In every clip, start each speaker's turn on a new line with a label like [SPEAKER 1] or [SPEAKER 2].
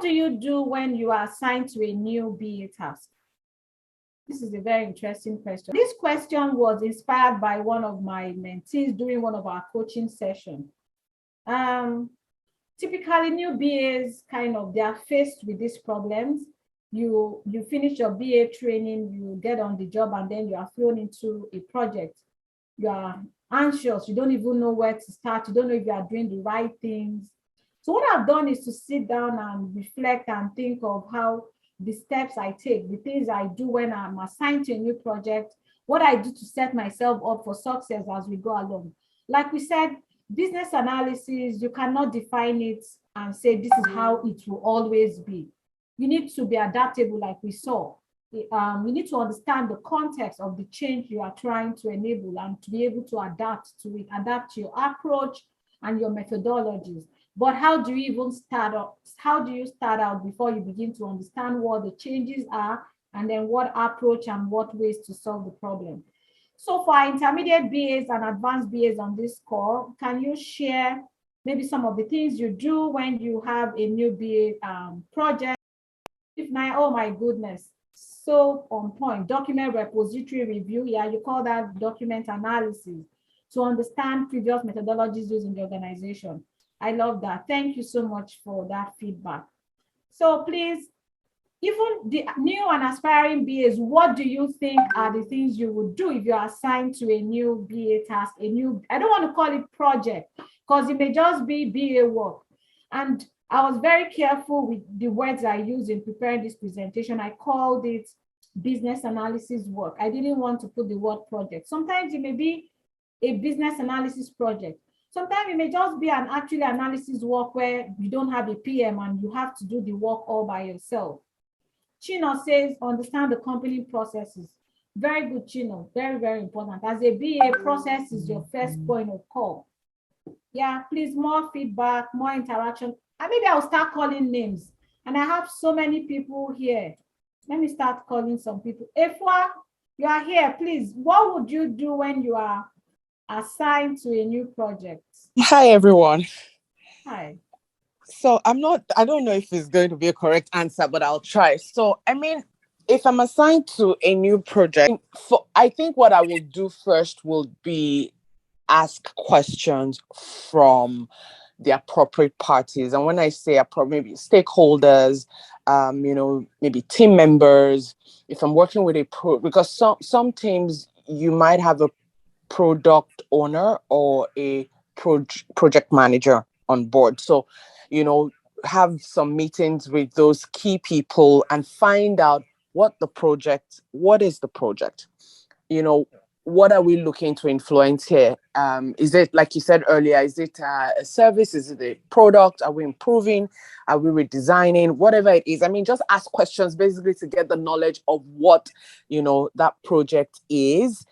[SPEAKER 1] do you do when you are assigned to a new BA task? This is a very interesting question. This question was inspired by one of my mentees during one of our coaching sessions. Typically, new BAs they are faced with these problems. You finish your BA training, you get on the job, and then you are thrown into a project. You are anxious, you don't even know where to start, you don't know if you are doing the right things. So what I've done is to sit down and reflect and think of how the steps I take, the things I do when I'm assigned to a new project, what I do to set myself up for success as we go along. Like we said, business analysis, you cannot define it and say this is how it will always be. You need to be adaptable, like we saw. You need to understand the context of the change you are trying to enable and to be able to adapt to it, adapt your approach and your methodologies. But how do you even start out? How do you start out before you begin to understand what the changes are and then what approach and what ways to solve the problem? So for our intermediate BAs and advanced BAs on this call, can you share maybe some of the things you do when you have a new BA project? If not, oh my goodness, so on point. Document repository review, yeah, you call that document analysis to understand previous methodologies used in the organization. I love that. Thank you so much for that feedback. So please, even the new and aspiring BAs, what do you think are the things you would do if you're assigned to a new BA task, I don't want to call it project, because it may just be BA work. And I was very careful with the words I used in preparing this presentation. I called it business analysis work. I didn't want to put the word project. Sometimes it may be a business analysis project. Sometimes it may just be an actual analysis work where you don't have a PM and you have to do the work all by yourself. Chino says, understand the company processes. Very good, Chino. Very, very important. As a BA, process is your first point of call. Yeah, please, more feedback, more interaction. And maybe I'll start calling names. And I have so many people here. Let me start calling some people. Efwa, you are here, please. What would you do when you are assigned to a new project?
[SPEAKER 2] Hi, everyone.
[SPEAKER 1] Hi.
[SPEAKER 2] So I don't know if it's going to be a correct answer, but I'll try. So, if I'm assigned to a new project, I think what I will do first will be ask questions from the appropriate parties. And when I say maybe stakeholders, maybe team members, if I'm working with because some teams you might have a product owner or a project manager on board. So, have some meetings with those key people and find out what is the project? What are we looking to influence here? Is it, like you said earlier, is it a service? Is it a product? Are we improving? Are we redesigning? Whatever it is. Just ask questions basically to get the knowledge of what, that project is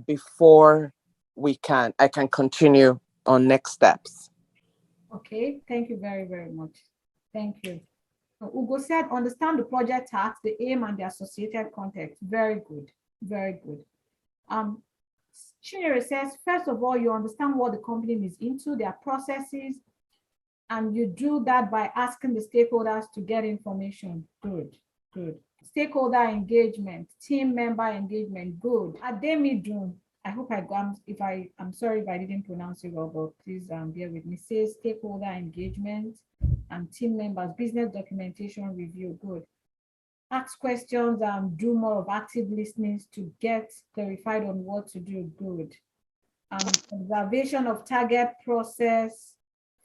[SPEAKER 2] before I can continue on next steps.
[SPEAKER 1] Okay, thank you very, very much. Thank you. Ugo said, understand the project task, the aim, and the associated context. Very good, very good. Chinyere says, first of all, you understand what the company is into, their processes, and you do that by asking the stakeholders to get information. Good, good. Stakeholder engagement, team member engagement, good. Ademidun, I hope I'm sorry if I didn't pronounce it well, but please bear with me. Says stakeholder engagement and team members, business documentation review, good. Ask questions and do more of active listening to get clarified on what to do, good. Observation of target process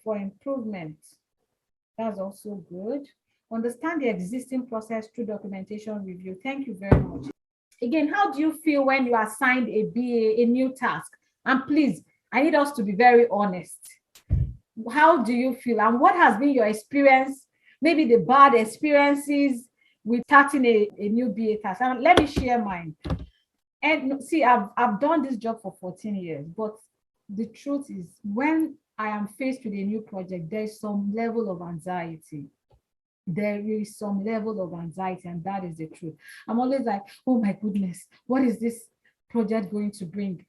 [SPEAKER 1] for improvement, that's also good. Understand the existing process through documentation review. Thank you very much. Again, how do you feel when you are assigned a BA, a new task? And please, I need us to be very honest. How do you feel? And what has been your experience, maybe the bad experiences with starting a new BA task? And let me share mine. And see, I've done this job for 14 years, but the truth is when I am faced with a new project, there's some level of anxiety. There is some level of anxiety, and that is the truth. I'm always like, oh my goodness, what is this project going to bring?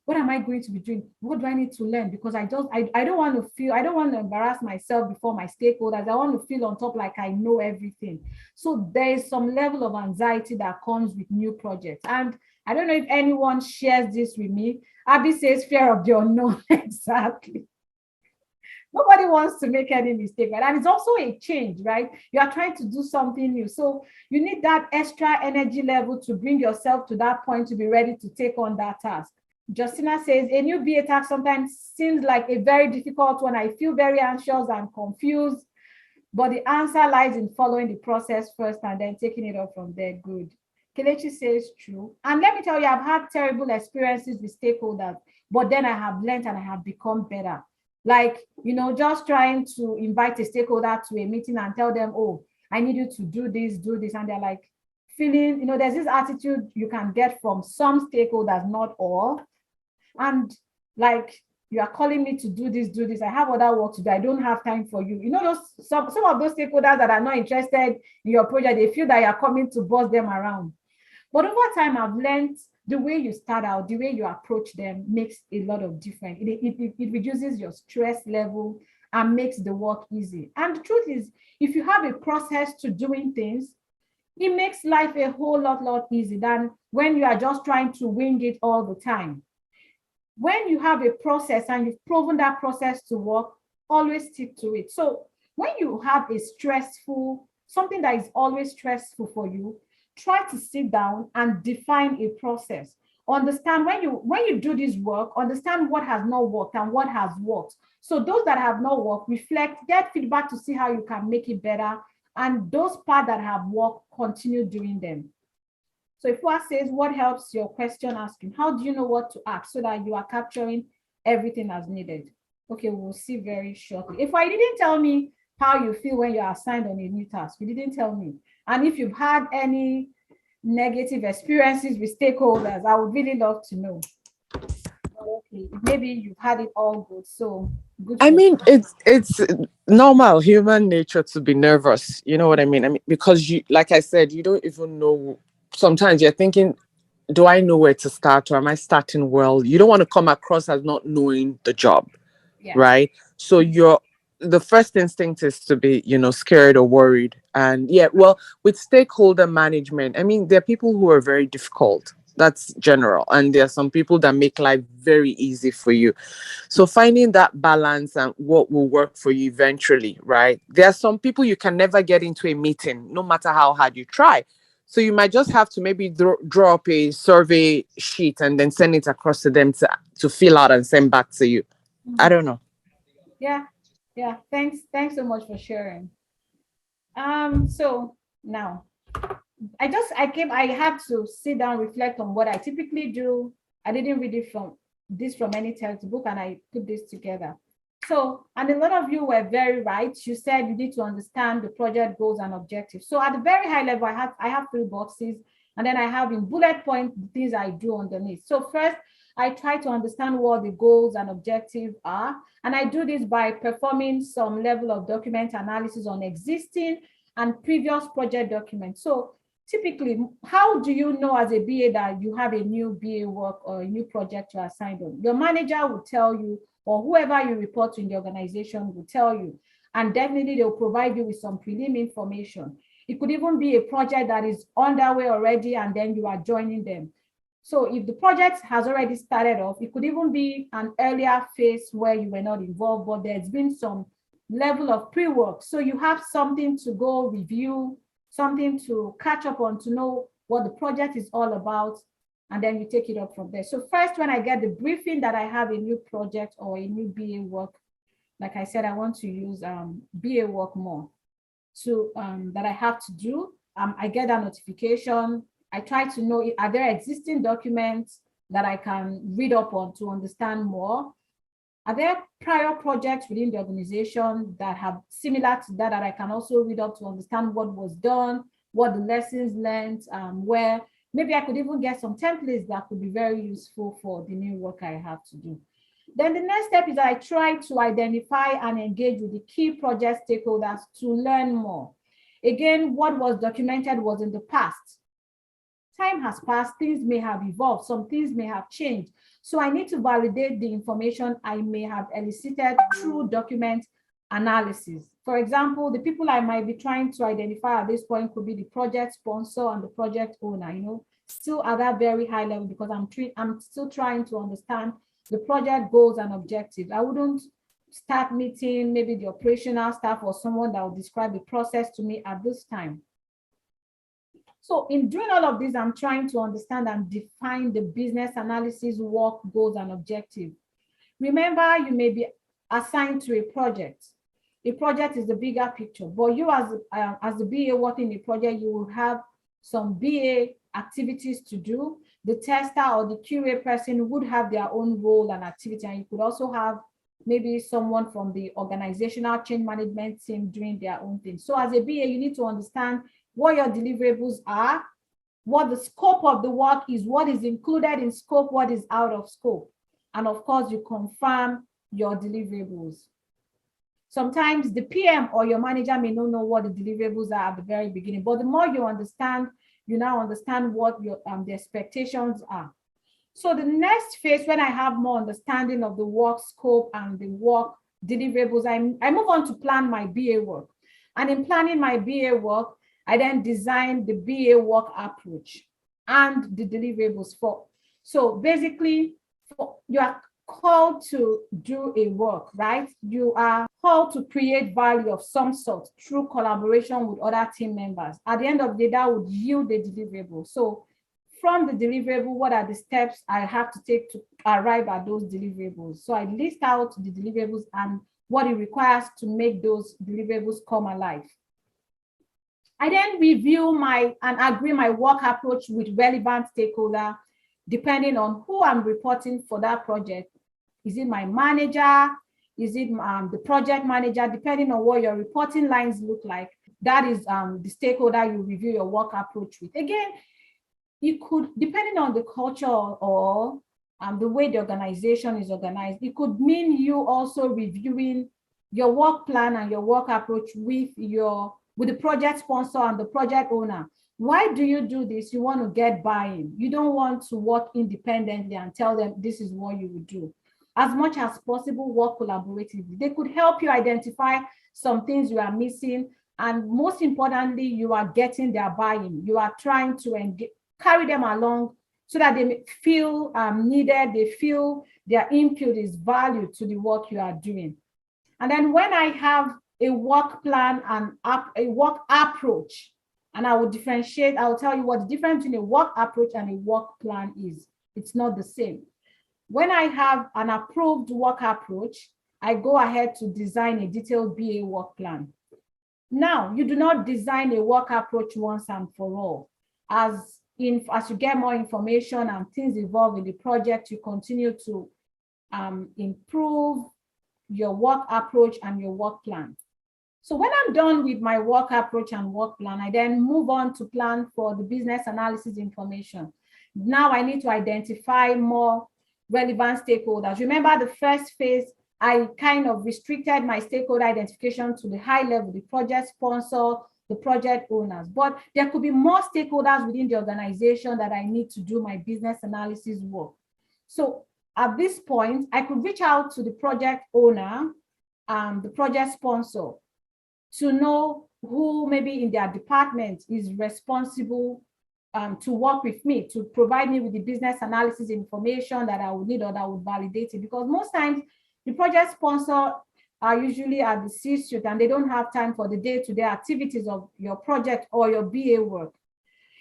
[SPEAKER 1] What am I going to be doing? What do I need to learn? Because I don't want to feel, I don't want to embarrass myself before my stakeholders. I want to feel on top like I know everything. So there is some level of anxiety that comes with new projects. And I don't know if anyone shares this with me. Abby says fear of the unknown. Exactly. Nobody wants to make any mistake, right? And it's also a change, right? You are trying to do something new. So you need that extra energy level to bring yourself to that point to be ready to take on that task. Justina says, a new BA task sometimes seems like a very difficult one. I feel very anxious and confused, but the answer lies in following the process first and then taking it up from there. Good. Kelechi says true. And let me tell you, I've had terrible experiences with stakeholders, but then I have learned and I have become better. Like, just trying to invite a stakeholder to a meeting and tell them, oh, I need you to do this. And they're like feeling, there's this attitude you can get from some stakeholders, not all. And like, you are calling me to do this. I have other work to do. I don't have time for you. Some of those stakeholders that are not interested in your project, they feel that you're coming to boss them around. But over time, I've learned the way you start out, the way you approach them makes a lot of difference. It reduces your stress level and makes the work easy. And the truth is, if you have a process to doing things, it makes life a whole lot easier than when you are just trying to wing it all the time. When you have a process and you've proven that process to work, always stick to it. So when you have something that is always stressful for you, try to sit down and define a process. Understand when you do this work, understand what has not worked and what has worked. So those that have not worked, reflect, get feedback to see how you can make it better. And those parts that have worked, continue doing them. So if one says, what helps your question asking? How do you know what to ask so that you are capturing everything as needed? Okay, we'll see very shortly. If I didn't tell me how you feel when you're assigned on a new task, you didn't tell me. And if you've had any negative experiences with stakeholders, I would really love to know. Okay, maybe you've had it all good. So good.
[SPEAKER 2] I mean, it's normal human nature to be nervous. You know what I mean? I mean, because you, like I said, you don't even know. Sometimes you're thinking, do I know where to start, or am I starting well? You don't want to come across as not knowing the job,
[SPEAKER 1] Yeah.
[SPEAKER 2] right? So the first instinct is to be, scared or worried. And yeah, well, with stakeholder management, I mean, there are people who are very difficult. That's general. And there are some people that make life very easy for you. So finding that balance and what will work for you eventually, right? There are some people you can never get into a meeting, no matter how hard you try. So you might just have to maybe draw up a survey sheet and then send it across to them to fill out and send back to you. I don't know.
[SPEAKER 1] Yeah. Thanks so much for sharing. So now I had to sit down, reflect on what I typically do. I didn't read it from any textbook, and I put this together. So, and a lot of you were very right. You said you need to understand the project goals and objectives. So at the very high level, I have 3 boxes, and then I have in bullet point the things I do underneath. So first, I try to understand what the goals and objectives are. And I do this by performing some level of document analysis on existing and previous project documents. So typically, how do you know as a BA that you have a new BA work or a new project to assign on? Your manager will tell you, or whoever you report to in the organization will tell you. And definitely they'll provide you with some prelim information. It could even be a project that is underway already, and then you are joining them. So if the project has already started off, it could even be an earlier phase where you were not involved, but there's been some level of pre-work. So you have something to go review, something to catch up on, to know what the project is all about, and then you take it up from there. So first, when I get the briefing that I have a new project or a new BA work, like I said, I want to use BA work more. So that I have to do, I get a notification. I try to know, are there existing documents that I can read up on to understand more? Are there prior projects within the organization that have similar to that I can also read up to understand what was done, what the lessons learned, where maybe I could even get some templates that could be very useful for the new work I have to do. Then the next step is I try to identify and engage with the key project stakeholders to learn more. Again, what was documented was in the past. time has passed, things may have evolved, some things may have changed. So I need to validate the information I may have elicited through document analysis. For example, the people I might be trying to identify at this point could be the project sponsor and the project owner, still at that very high level, because I'm still trying to understand the project goals and objectives. I wouldn't start meeting maybe the operational staff or someone that will describe the process to me at this time. So in doing all of this, I'm trying to understand and define the business analysis work goals and objectives. Remember, you may be assigned to a project. A project is the bigger picture, but you as the BA working in a project, you will have some BA activities to do. The tester or the QA person would have their own role and activity, and you could also have maybe someone from the organizational change management team doing their own thing. So as a BA, you need to understand what your deliverables are, what the scope of the work is, what is included in scope, what is out of scope. And of course, you confirm your deliverables. Sometimes the PM or your manager may not know what the deliverables are at the very beginning, but the more you understand, you now understand what your the expectations are. So the next phase, when I have more understanding of the work scope and the work deliverables, I move on to plan my BA work. And in planning my BA work, I then design the BA work approach and the deliverables for. So basically, you are called to do a work, right? You are called to create value of some sort through collaboration with other team members. At the end of the day, that would yield the deliverable. So from the deliverable, what are the steps I have to take to arrive at those deliverables? So I list out the deliverables and what it requires to make those deliverables come alive. I then review and agree my work approach with relevant stakeholder, depending on who I'm reporting for that project. Is it my manager? Is it the project manager? Depending on what your reporting lines look like, that is the stakeholder you review your work approach with. Again, it could, depending on the culture or the way the organization is organized, it could mean you also reviewing your work plan and your work approach with the project sponsor and the project owner. Why do you do this? You want to get buy-in. You don't want to work independently and tell them this is what you would do. As much as possible, work collaboratively. They could help you identify some things you are missing. And most importantly, you are getting their buy-in. You are trying to carry them along so that they feel needed. They feel their input is valued to the work you are doing. And then when I have a work plan and a work approach, and I will differentiate, I will tell you what the difference between a work approach and a work plan is. It's not the same. When I have an approved work approach, I go ahead to design a detailed BA work plan. Now, you do not design a work approach once and for all. As you get more information and things evolve in the project, you continue to improve your work approach and your work plan. So when I'm done with my work approach and work plan, I then move on to plan for the business analysis information. Now I need to identify more relevant stakeholders. Remember the first phase, I kind of restricted my stakeholder identification to the high level, the project sponsor, the project owners, but there could be more stakeholders within the organization that I need to do my business analysis work. So at this point, I could reach out to the project owner, the project sponsor, to know who maybe in their department is responsible to work with me, to provide me with the business analysis information that I would need or that would validate it. Because most times the project sponsor are usually at the C-suite and they don't have time for the day-to-day activities of your project or your BA work.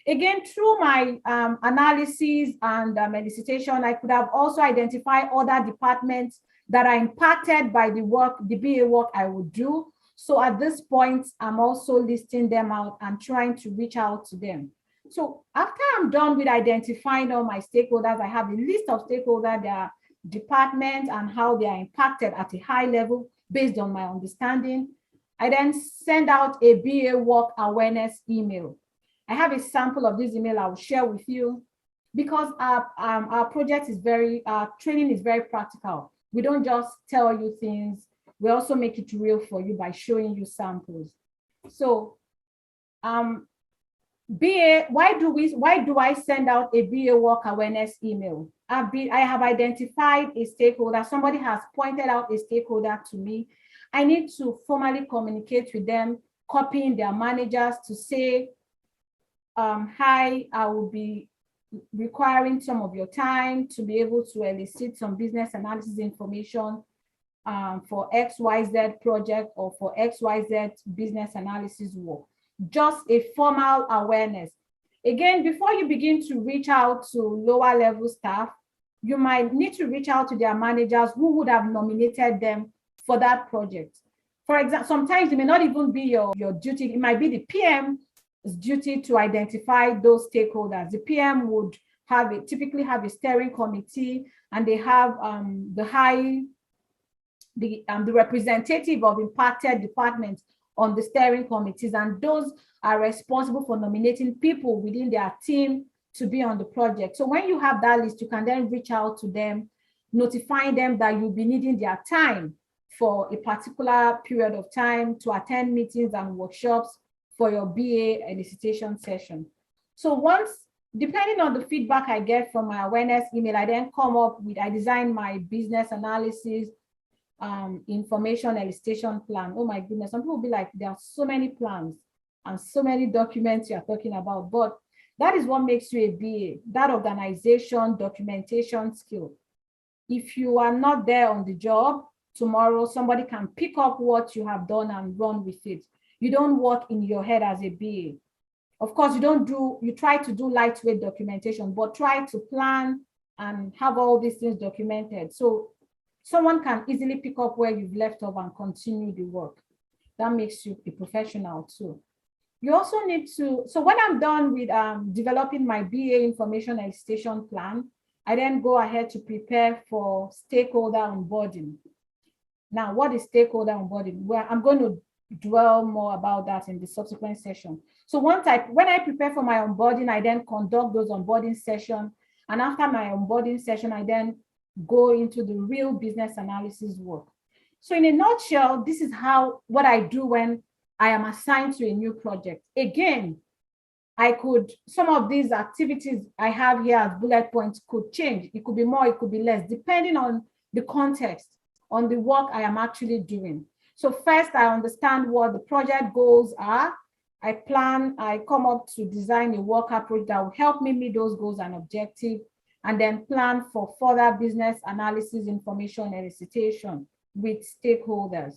[SPEAKER 1] Again, through my analysis and elicitation, I could have also identified other departments that are impacted by the BA work I would do. So at this point, I'm also listing them out and trying to reach out to them. So after I'm done with identifying all my stakeholders, I have a list of stakeholders, their department and how they are impacted at a high level based on my understanding. I then send out a BA work awareness email. I have a sample of this email I will share with you because our project is our training is very practical. We don't just tell you things, we also make it real for you by showing you samples. So BA, why do I send out a BA work awareness email? I have identified a stakeholder. Somebody has pointed out a stakeholder to me. I need to formally communicate with them, copying their managers to say, hi, I will be requiring some of your time to be able to elicit some business analysis information for XYZ project or for XYZ business analysis work. Just a formal awareness. Again, before you begin to reach out to lower level staff, you might need to reach out to their managers who would have nominated them for that project. For example, sometimes it may not even be your duty. It might be the PM's duty to identify those stakeholders. The PM would typically have a steering committee, and they have the representative of impacted departments on the steering committees, and those are responsible for nominating people within their team to be on the project. So when you have that list, you can then reach out to them, notifying them that you'll be needing their time for a particular period of time to attend meetings and workshops for your BA elicitation session. So once, depending on the feedback I get from my awareness email, I design my business analysis, information elicitation plan. Oh my goodness, some people will be like, there are so many plans and so many documents you're talking about, but that is what makes you a BA, that organization, documentation skill. If you are not there on the job, tomorrow somebody can pick up what you have done and run with it. You don't work in your head as a BA. Of course, you try to do lightweight documentation, but try to plan and have all these things documented. So someone can easily pick up where you've left off and continue the work. That makes you a professional too. You also need to, so when I'm done with developing my BA information elicitation plan, I then go ahead to prepare for stakeholder onboarding. Now, what is stakeholder onboarding? Well, I'm going to dwell more about that in the subsequent session. So when I prepare for my onboarding, I then conduct those onboarding sessions. And after my onboarding session, I then go into the real business analysis work. So in a nutshell, this is what I do when I am assigned to a new project. Again, some of these activities I have here as bullet points could change. It could be more, it could be less, depending on the context, on the work I am actually doing. So first, I understand what the project goals are. I come up to design a work approach that will help me meet those goals and objectives, and then plan for further business analysis information elicitation with stakeholders.